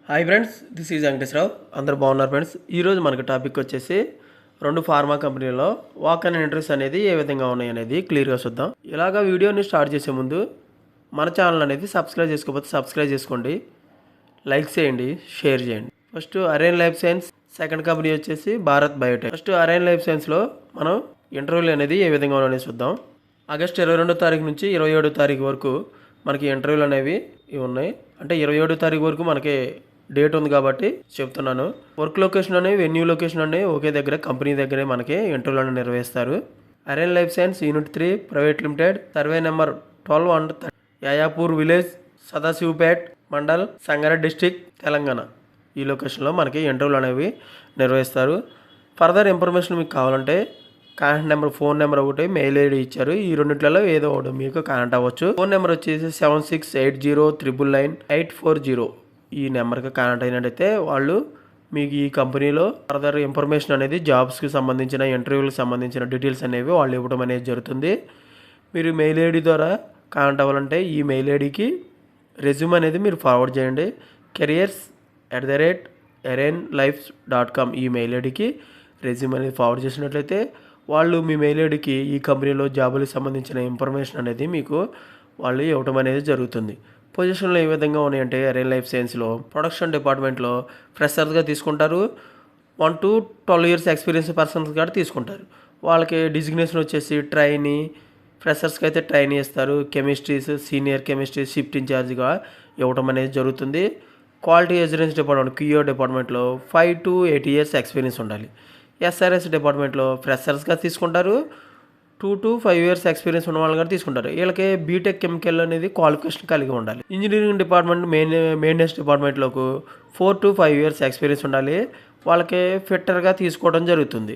Hi friends, this is Venkateswara Rao. అందరూ బాగున్నారు friends. ఈరోజు మనకు టాపిక్ వచ్చేసి 2 ఫార్మా కంపెనీలో వాక్ అండ్ ఇంట్రెస్ట్ అనేది ఏ విధంగా ఉన్నాయి అనేది క్లియర్గా చూద్దాం. ఇలాగా వీడియోని స్టార్ట్ చేసే ముందు మన ఛానల్ అనేది సబ్స్క్రైబ్ చేసుకోకపోతే సబ్స్క్రైబ్ చేసుకోండి, లైక్ చేయండి, షేర్ చేయండి. First Arene life science, second company వచ్చేసి Bharat Biotech. First Arene life సైన్స్లో మనం ఇంటర్వ్యూలు అనేది ఏ విధంగా ఉన్నాయో చూద్దాం. ఆగస్టు 22వ తారీఖు నుంచి 27వ తారీఖు వరకు మనకి ఇంటర్వ్యూలు అనేవి ఉన్నాయి. అంటే 27వ తారీఖు వరకు మనకి డేట్ ఉంది కాబట్టి చెప్తున్నాను. వర్క్ లొకేషన్ అనేవి, వెన్యూ లొకేషన్ అనేవి ఒకే దగ్గర, కంపెనీ దగ్గరే మనకి ఇంటర్వ్యూలను నిర్వహిస్తారు. Arene life science unit 3 private limited, survey number 12 and Yayapur village, Sadashivpet mandal, Sangareddy district, Telangana. ఈ లొకేషన్లో మనకి ఇంటర్వ్యూలు అనేవి నిర్వహిస్తారు. ఫర్దర్ ఇన్ఫర్మేషన్ మీకు కావాలంటే కాంటాక్ట్ నెంబర్, ఫోన్ నెంబర్ ఒకటి, మెయిల్ ఐడి ఇచ్చారు. ఈ రెండిట్లలో ఏదో ఒకటి మీకు కాంటాక్ట్ అవ్వచ్చు. ఫోన్ నెంబర్ వచ్చేసి 7680999840. ఈ నెంబర్కి కాంటాక్ట్ అయినట్టయితే వాళ్ళు మీకు ఈ కంపెనీలో ఫర్దర్ ఇన్ఫర్మేషన్ అనేది, జాబ్స్కి సంబంధించిన, ఇంటర్వ్యూలకు సంబంధించిన డీటెయిల్స్ అనేవి వాళ్ళు ఇవ్వడం అనేది జరుగుతుంది. మీరు మెయిల్ ఐడి ద్వారా కాంటాక్ట్ అవ్వాలంటే ఈ మెయిల్ ఐడికి రెజ్యూమ్ అనేది మీరు ఫార్వర్డ్ చేయండి. careers@arenlife.com ఈ మెయిల్ ఐడికి రెజ్యూమ్ అనేది ఫార్వర్డ్ చేసినట్లయితే వాళ్ళు మీ మెయిల్ ఐడికి ఈ కంపెనీలో జాబులకు సంబంధించిన ఇన్ఫర్మేషన్ అనేది మీకు వాళ్ళు ఇవ్వడం అనేది జరుగుతుంది. పొజిషన్లు ఏ విధంగా ఉన్నాయంటే అరేన్ లైఫ్ సైన్స్లో ప్రొడక్షన్ డిపార్ట్మెంట్లో ఫ్రెషర్స్గా తీసుకుంటారు. 1 to 12 years ఎక్స్పీరియన్స్ పర్సన్స్ కూడా తీసుకుంటారు. వాళ్ళకి డిజిగ్నేషన్ వచ్చేసి ట్రైనీ, ఫ్రెషర్స్కి అయితే ట్రైనీ ఇస్తారు. కెమిస్ట్రీస్, సీనియర్ కెమిస్ట్రీ, షిఫ్ట్ ఇన్ఛార్జ్గా ఇవ్వడం అనేది జరుగుతుంది. క్వాలిటీ అష్యూరెన్స్ డిపార్ట్మెంట్, క్యూఓ డిపార్ట్మెంట్లో 5 to 8 years ఎక్స్పీరియన్స్ ఉండాలి. ఎస్ఆర్ఎస్ డిపార్ట్మెంట్లో ఫ్రెషర్స్గా తీసుకుంటారు. 2 to 5 years ఎక్స్పీరియన్స్ ఉన్న వాళ్ళు కూడా తీసుకుంటారు. వీళ్ళకి బీటెక్ కెమికల్ అనేది క్వాలిఫికేషన్ కలిగి ఉండాలి. ఇంజనీరింగ్ డిపార్ట్మెంట్, మెయింటెనెన్స్ డిపార్ట్మెంట్లోకి 4 to 5 years ఎక్స్పీరియన్స్ ఉండాలి. వాళ్ళకి ఫిట్టర్గా తీసుకోవడం జరుగుతుంది.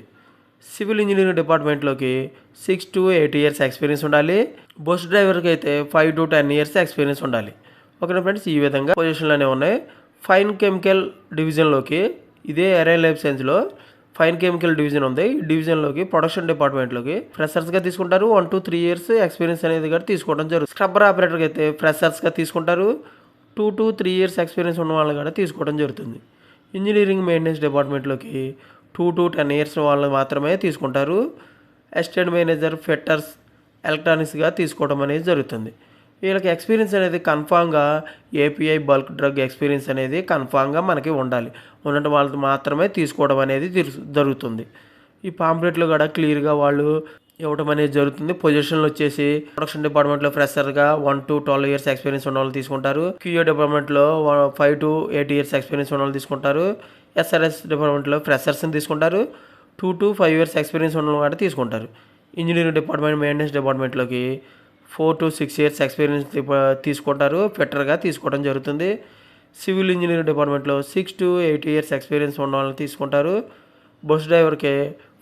సివిల్ ఇంజనీరింగ్ డిపార్ట్మెంట్లోకి 6 to 8 years ఎక్స్పీరియన్స్ ఉండాలి. బస్ డ్రైవర్కి అయితే 5 to 10 years ఎక్స్పీరియన్స్ ఉండాలి. ఓకే ఫ్రెండ్స్, ఈ విధంగా పొజిషన్లు అనేవి ఉన్నాయి. ఫైన్ కెమికల్ డివిజన్లోకి, ఇదే అరేన్ లైఫ్ సైన్స్లో ఫైన్ కెమికల్ డివిజన్ ఉంది. ఈ డివిజన్లోకి ప్రొడక్షన్ డిపార్ట్మెంట్లోకి ఫ్రెషర్స్గా తీసుకుంటారు. 1 to 3 years ఎక్స్పీరియన్స్ అనేది కూడా తీసుకోవడం జరుగుతుంది. స్క్రబ్బర్ ఆపరేటర్కి అయితే ఫ్రెషర్స్గా తీసుకుంటారు. 2 to 3 years ఎక్స్పీరియన్స్ ఉన్న వాళ్ళు కూడా తీసుకోవడం జరుగుతుంది. ఇంజనీరింగ్ మెయింటెనెన్స్ డిపార్ట్మెంట్లోకి 2 to 10 years వాళ్ళు మాత్రమే తీసుకుంటారు. అసిస్టెంట్ మేనేజర్, ఫిట్టర్స్, ఎలక్ట్రానిక్స్గా తీసుకోవడం అనేది జరుగుతుంది. వీళ్ళకి ఎక్స్పీరియన్స్ అనేది కన్ఫామ్గా ఏపీఐ బల్క్ డ్రగ్ ఎక్స్పీరియన్స్ అనేది కన్ఫామ్గా మనకి ఉండాలి. ఉండటం వాళ్ళకి మాత్రమే తీసుకోవడం అనేది జరుగుతుంది. ఈ పాంప్లెట్లో కూడా క్లియర్గా వాళ్ళు ఇవ్వడం అనేది జరుగుతుంది. పొజిషన్లు వచ్చేసి ప్రొడక్షన్ డిపార్ట్మెంట్లో ఫ్రెషర్గా 1 to 12 years ఎక్స్పీరియన్స్ ఉన్న వాళ్ళు తీసుకుంటారు. క్యూఓ డిపార్ట్మెంట్లో 5 to 8 years ఎక్స్పీరియన్స్ ఉన్న వాళ్ళు తీసుకుంటారు. ఎస్ఆర్ఎస్ డిపార్ట్మెంట్లో ఫ్రెషర్స్ని తీసుకుంటారు. 2 to 5 years ఎక్స్పీరియన్స్ ఉన్న వాళ్ళు కూడా తీసుకుంటారు. ఇంజనీరింగ్ డిపార్ట్మెంట్, మెయింటెనెన్స్ డిపార్ట్మెంట్లోకి 4 to 6 years ఎక్స్పీరియన్స్ తీసుకుంటారు. ఫిట్టర్గా తీసుకోవడం జరుగుతుంది. సివిల్ ఇంజనీరింగ్ డిపార్ట్మెంట్లో 6 to 8 years ఎక్స్పీరియన్స్ ఉన్న వాళ్ళని తీసుకుంటారు. బస్ డ్రైవర్కి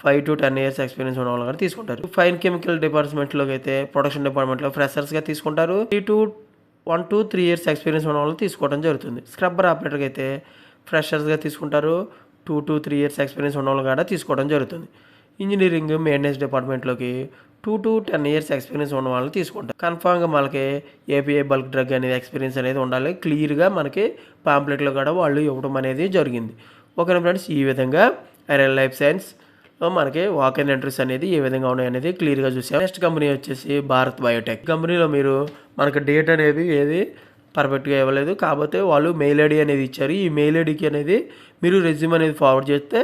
5 to 10 years ఎక్స్పీరియన్స్ ఉన్న వాళ్ళు కూడా తీసుకుంటారు. ఫైన్ కెమికల్ డిపార్ట్మెంట్లోకి అయితే ప్రొడక్షన్ డిపార్ట్మెంట్లో ఫ్రెషర్స్గా తీసుకుంటారు. 1 to 3 years ఎక్స్పీరియన్స్ ఉన్న వాళ్ళు తీసుకోవడం జరుగుతుంది. స్క్రబ్బర్ ఆపరేటర్కి అయితే ఫ్రెషర్స్గా తీసుకుంటారు. 2 to 3 years ఎక్స్పీరియన్స్ ఉన్న వాళ్ళు కూడా తీసుకోవడం జరుగుతుంది. ఇంజనీరింగ్ మెయింటెనెన్స్ డిపార్ట్మెంట్లోకి 2 to 10 years ఎక్స్పీరియన్స్ ఉన్న వాళ్ళని తీసుకుంటారు. కన్ఫామ్గా మనకి ఏపీఐ బల్క్ డ్రగ్ అనేది ఎక్స్పీరియన్స్ అనేది ఉండాలి. క్లియర్గా మనకి పాంప్లెట్లో కూడా వాళ్ళు ఇవ్వడం అనేది జరిగింది. ఓకేనా ఫ్రెండ్స్, ఈ విధంగా అరేన్ లైఫ్ సైన్స్లో మనకి వాక్ అండ్ ఇంటర్వ్యూస్ అనేది ఏ విధంగా ఉన్నాయి అనేది క్లియర్గా చూసాం. నెక్స్ట్ కంపెనీ వచ్చేసి భారత్ బయోటెక్. కంపెనీలో మీరు మనకి డేట్ అనేది ఏది పర్ఫెక్ట్గా ఇవ్వలేదు, కాకపోతే వాళ్ళు మెయిల్ ఐడి అనేది ఇచ్చారు. ఈ మెయిల్ ఐడికి అనేది మీరు రెజ్యూమ్ అనేది ఫార్వర్డ్ చేస్తే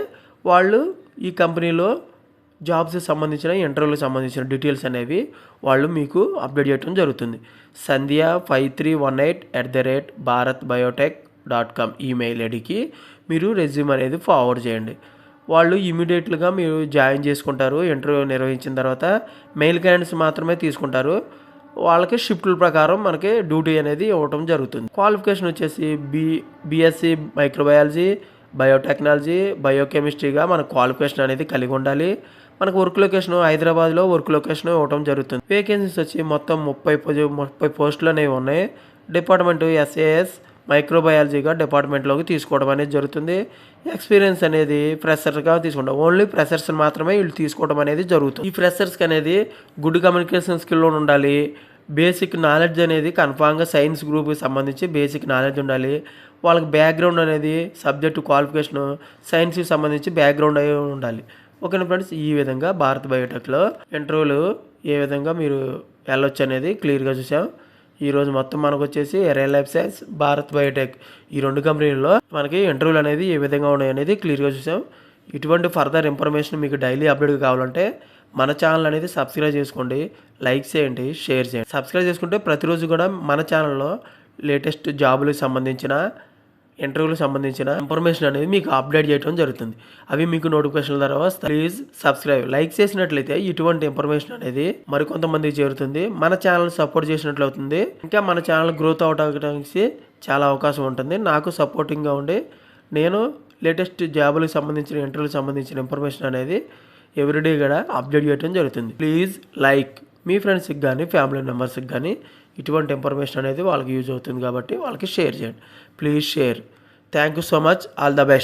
వాళ్ళు ఈ కంపెనీలో జాబ్స్కి సంబంధించిన, ఇంటర్వ్యూలకు సంబంధించిన డీటెయిల్స్ అనేవి వాళ్ళు మీకు అప్డేట్ చేయడం జరుగుతుంది. sandhya5318@bharatbiotech.com ఈ మెయిల్ ఐడికి మీరు రెజ్యూమ్ అనేది ఫార్వర్డ్ చేయండి. వాళ్ళు ఇమీడియట్గా మీరు జాయిన్ చేసుకుంటారు. ఇంటర్వ్యూ నిర్వహించిన తర్వాత మెయిల్ క్యాండిడేట్స్ మాత్రమే తీసుకుంటారు. వాళ్ళకి షిఫ్ట్ల ప్రకారం మనకి డ్యూటీ అనేది ఇవ్వడం జరుగుతుంది. క్వాలిఫికేషన్ వచ్చేసి బీఎస్సీ మైక్రోబయాలజీ, బయోటెక్నాలజీ, బయోకెమిస్ట్రీగా మన క్వాలిఫికేషన్ అనేది కలిగి ఉండాలి. మనకు వర్క్ లొకేషన్ హైదరాబాద్లో వర్క్ లొకేషన్ ఇవ్వడం జరుగుతుంది. వేకెన్సీస్ వచ్చి మొత్తం 30 పోస్టులు అనేవి ఉన్నాయి. డిపార్ట్మెంట్ ఎస్ఏఎస్ మైక్రోబయాలజీగా డిపార్ట్మెంట్లోకి తీసుకోవడం అనేది జరుగుతుంది. ఎక్స్పీరియన్స్ అనేది ఫ్రెషర్గా తీసుకుంటాం. ఓన్లీ ఫ్రెషర్స్ మాత్రమే వీళ్ళు తీసుకోవడం అనేది జరుగుతుంది. ఈ ఫ్రెషర్స్కి అనేది గుడ్ కమ్యూనికేషన్ స్కిల్ ఉండాలి. బేసిక్ నాలెడ్జ్ అనేది కన్ఫామ్గా సైన్స్ గ్రూప్కి సంబంధించి బేసిక్ నాలెడ్జ్ ఉండాలి. వాళ్ళకి బ్యాక్గ్రౌండ్ అనేది సబ్జెక్టు క్వాలిఫికేషను సైన్స్కి సంబంధించి బ్యాక్గ్రౌండ్ అయి ఉండాలి. ఓకేనా ఫ్రెండ్స్, ఈ విధంగా భారత్ బయోటెక్లో ఇంటర్వ్యూలు ఏ విధంగా మీరు వెళ్ళొచ్చు అనేది క్లియర్గా చూసాం. ఈరోజు మొత్తం మనకు వచ్చేసి ఎరైన్ లైఫ్ సైన్స్, భారత్ బయోటెక్ ఈ 2 కంపెనీల్లో మనకి ఇంటర్వ్యూలు అనేది ఏ విధంగా ఉన్నాయి అనేది క్లియర్గా చూసాం. ఇటువంటి ఫర్దర్ ఇన్ఫర్మేషన్ మీకు డైలీ అప్డేట్ కావాలంటే మన ఛానల్ అనేది సబ్స్క్రైబ్ చేసుకోండి, లైక్ చేయండి, షేర్ చేయండి. సబ్స్క్రైబ్ చేసుకుంటే ప్రతిరోజు కూడా మన ఛానల్లో లేటెస్ట్ జాబులకు సంబంధించిన ఇంటర్వ్యూలకు సంబంధించిన ఇన్ఫర్మేషన్ అనేది మీకు అప్డేట్ చేయడం జరుగుతుంది. అవి మీకు నోటిఫికేషన్ ద్వారా వస్తాయి. Please subscribe. లైక్ చేసినట్లయితే ఇటువంటి ఇన్ఫర్మేషన్ అనేది మరికొంతమందికి చేరుతుంది, మన ఛానల్ సపోర్ట్ చేసినట్లు అవుతుంది. ఇంకా మన ఛానల్ గ్రోత్ అవడానికి చాలా అవకాశం ఉంటుంది. నాకు సపోర్టింగ్గా ఉండి నేను లేటెస్ట్ జాబులకు సంబంధించిన ఇంటర్వ్యూలకు సంబంధించిన ఇన్ఫర్మేషన్ అనేది ఎవ్రీడే కూడా అప్డేట్ చేయడం జరుగుతుంది. Please like. మీ ఫ్రెండ్స్కి కానీ ఫ్యామిలీ మెంబర్స్కి కానీ ఇటువంటి ఇన్ఫర్మేషన్ అనేది వాళ్ళకి యూజ్ అవుతుంది కాబట్టి వాళ్ళకి షేర్ చేయండి. Please share. Thank you so much. All the best.